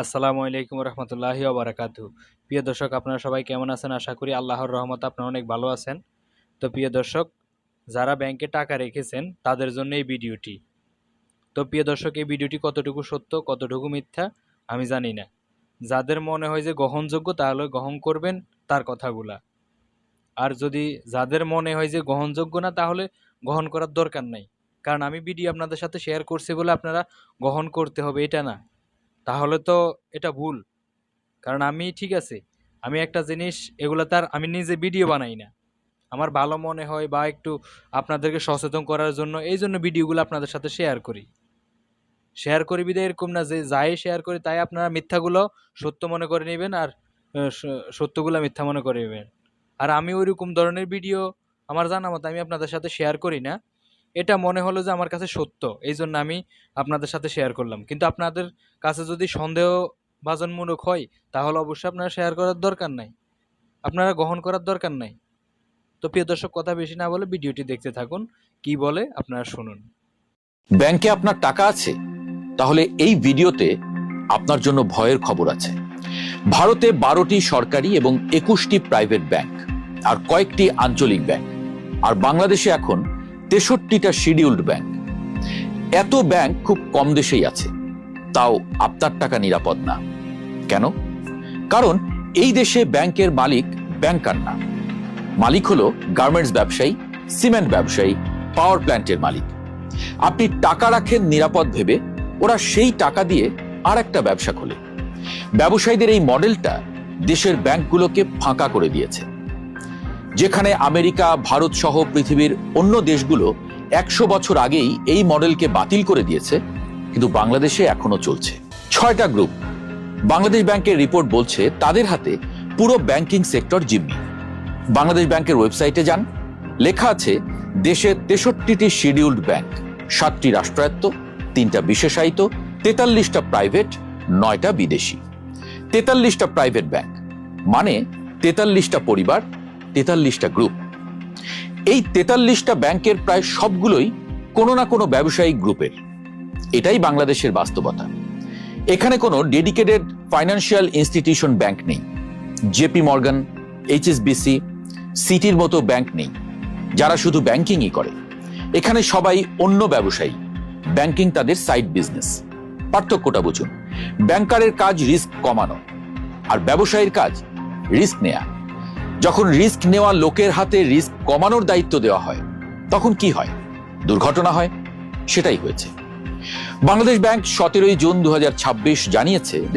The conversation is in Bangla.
আসসালামু আলাইকুম রহমতুল্লাহি ওবারাকাতু। প্রিয় দর্শক, আপনারা সবাই কেমন আছেন? আশা করি আল্লাহর রহমতে আপনারা অনেক ভালো আছেন। তো প্রিয় দর্শক, যারা ব্যাংকে টাকা রেখেছেন তাদের জন্য এই ভিডিওটি। তো প্রিয় দর্শক, এই ভিডিওটি কতটুকু সত্য কতটুকু মিথ্যা আমি জানি না। যাদের মনে হয় যে গ্রহণযোগ্য তাহলে গ্রহণ করবেন তার কথাগুলা, আর যদি যাদের মনে হয় যে গ্রহণযোগ্য না তাহলে গ্রহণ করার দরকার নাই। কারণ আমি ভিডিও আপনাদের সাথে শেয়ার করছি বলে আপনারা গ্রহণ করতে হবে এটা না, তাহলে তো এটা ভুল। কারণ আমি ঠিক আছে, আমি একটা জিনিস এগুলো তার আমি নিজে ভিডিও বানাই না, আমার ভালো মনে হয় বা একটু আপনাদেরকে সচেতন করার জন্য এই জন্য ভিডিওগুলো আপনাদের সাথে শেয়ার করি বিধায় এরকম না যে যাই শেয়ার করি তাই আপনারা মিথ্যাগুলো সত্য মনে করে নেবেন আর সত্যগুলো মিথ্যা মনে করে নেবেন। আর আমি ওইরকম ধরনের ভিডিও আমার জানা মতো আমি আপনাদের সাথে শেয়ার করি না। এটা মনে হলো যে আমার কাছে সত্য, এই জন্য আমি আপনাদের সাথে শেয়ার করলাম। কিন্তু আপনাদের কাছে যদি সন্দেহভাজনমূলক হয় তাহলে অবশ্যই আপনারা শেয়ার করার দরকার নাই, আপনারা গ্রহণ করার দরকার নাই। তো প্রিয় দর্শক, কথা বেশি না বলে ভিডিওটি দেখতে থাকুন, কি বলে আপনারা শুনুন। ব্যাংকে আপনার টাকা আছে? তাহলে এই ভিডিওতে আপনার জন্য ভয়ের খবর আছে। ভারতে 12টি সরকারি এবং 21টি প্রাইভেট ব্যাংক আর কয়েকটি আঞ্চলিক ব্যাংক, আর বাংলাদেশে এখন 63টা শিডিউলড ব্যাংক। এত ব্যাংক খুব কম দেশেই আছে, তাও আপনার টাকা নিরাপদ না। কেন? কারণ এই দেশে ব্যাংকের মালিক ব্যাংকার না, মালিক হলো গার্মেন্টস ব্যবসায়ী, সিমেন্ট ব্যবসায়ী, পাওয়ার প্ল্যান্টের মালিক। আপনি টাকা রাখেন নিরাপদ ভেবে, ওরা সেই টাকা দিয়ে আর একটা ব্যবসা খোলে। ব্যবসায়ীদের এই মডেলটা দেশের ব্যাংকগুলোকে ফাঁকা করে দিয়েছে। যেখানে আমেরিকা, ভারত সহ পৃথিবীর অন্য দেশগুলো 100 বছর আগেই এই মডেলকে বাতিল করে দিয়েছে, কিন্তু বাংলাদেশে এখনো চলছে। 6টা গ্রুপ। বাংলাদেশ ব্যাংকের রিপোর্ট বলছে তাদের হাতে পুরো ব্যাংকিং সেক্টর জিম্মি। বাংলাদেশ ব্যাংকের ওয়েবসাইটে যান, লেখা আছে দেশে 63টি শিডিউলড ব্যাংক, 7টি রাষ্ট্রায়ত্ত, 3টা বিশেষায়িত, 43টা প্রাইভেট, 9টা বিদেশি। 43টা প্রাইভেট ব্যাংক মানে 43টা পরিবার, 43টা গ্রুপ। এই 43টা ব্যাংকের প্রায় সবগুলোই কোনো না কোনো ব্যবসায়িক গ্রুপের। এটাই বাংলাদেশের বাস্তবতা। এখানে কোনো ডেডিকেটেড ফাইন্যান্সিয়াল ইনস্টিটিউশন ব্যাংক নেই। জেপি মর্গান, এইচএসবিসি, সিটির মতো ব্যাংক নেই যারা শুধু ব্যাংকিংই করে। এখানে সবাই অন্য ব্যবসায়ী, ব্যাংকিং তাদের সাইড বিজনেস। পার্থক্যটা বুঝুন। ব্যাংকারের কাজ রিস্ক কমানো, আর ব্যবসায়ীর কাজ রিস্ক নেয়া। যখন রিস্ক নেওয়া লোকের হাতে রিস্ক কমানোর দায়িত্ব দেওয়া হয় তখন কি হয়? দুর্ঘটনা হয়। সেটাই হয়েছে। বাংলাদেশ ব্যাংক 17 জুন 2026 জানিয়েছে